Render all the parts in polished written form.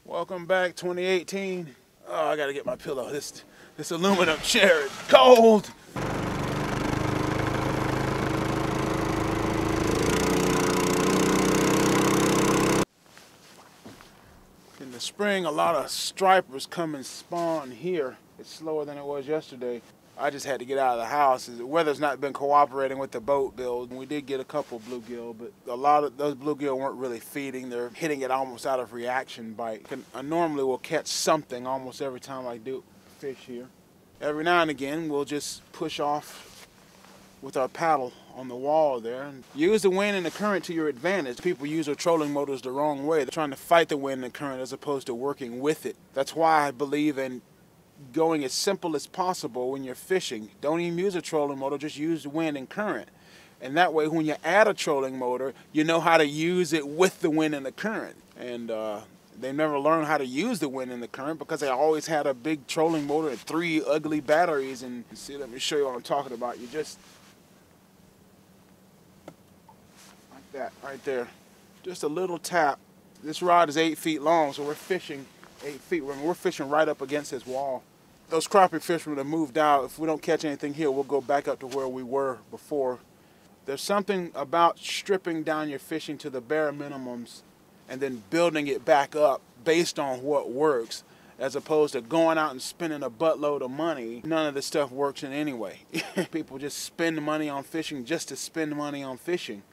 Welcome back, 2018. Oh, I gotta get my pillow. This aluminum chair is cold. In the spring, a lot of stripers come and spawn here. It's slower than it was yesterday. I just had to get out of the house. The weather's not been cooperating with the boat build. We did get a couple bluegill, but a lot of those bluegill weren't really feeding. They're hitting it almost out of reaction bite. I normally will catch something almost every time I do fish here. Every now and again, we'll just push off with our paddle on the wall there and use the wind and the current to your advantage. People use their trolling motors the wrong way. They're trying to fight the wind and the current as opposed to working with it. That's why I believe in going as simple as possible when you're fishing. Don't even use a trolling motor, just use the wind and current. And that way when you add a trolling motor, you know how to use it with the wind and the current. And they never learned how to use the wind and the current because they always had a big trolling motor and 3 ugly batteries. And see, let me show you what I'm talking about. You just, like that right there. Just a little tap. This rod is 8 feet long, so we're fishing 8 feet. We're fishing right up against this wall. Those crappie fishermen have moved out. If we don't catch anything here, we'll go back up to where we were before. There's something about stripping down your fishing to the bare minimums and then building it back up based on what works, as opposed to going out and spending a buttload of money. None of this stuff works in any way. People just spend money on fishing just to spend money on fishing,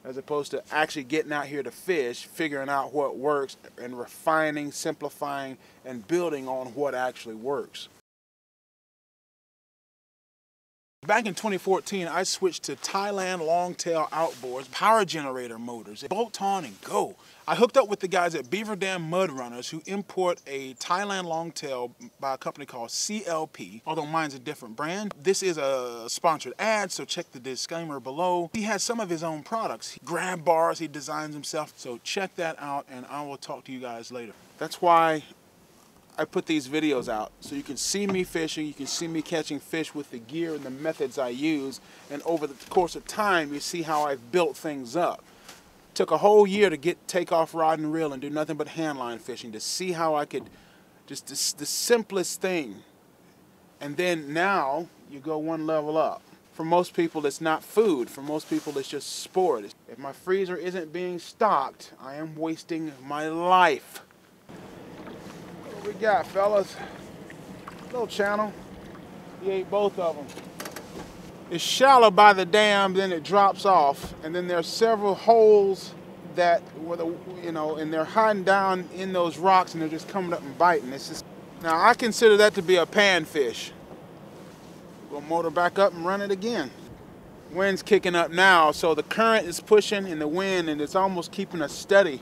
as opposed to actually getting out here to fish, figuring out what works, and refining, simplifying, and building on what actually works. Back in 2014, I switched to Thailand longtail outboards, power generator motors, bolt on and go. I hooked up with the guys at Beaver Dam Mud Runners, who import a Thailand longtail by a company called CLP, although mine's a different brand. This is a sponsored ad, so check the disclaimer below. He has some of his own products. Grab bars he designs himself, so check that out and I will talk to you guys later. That's why I put these videos out, so you can see me fishing, you can see me catching fish with the gear and the methods I use, and over the course of time you see how I've built things up. Took a whole year to get takeoff rod and reel and do nothing but handline fishing, to see how I could, just the simplest thing. And then now you go one level up. For most people it's not food, for most people it's just sport. If my freezer isn't being stocked, I am wasting my life. What we got, fellas? Little channel. He ate both of them. It's shallow by the dam, then it drops off, and then there's several holes that, and they're hiding down in those rocks, and they're just coming up and biting. It's just, now I consider that to be a panfish. We'll motor back up and run it again. Wind's kicking up now, so the current is pushing in the wind, and it's almost keeping us steady.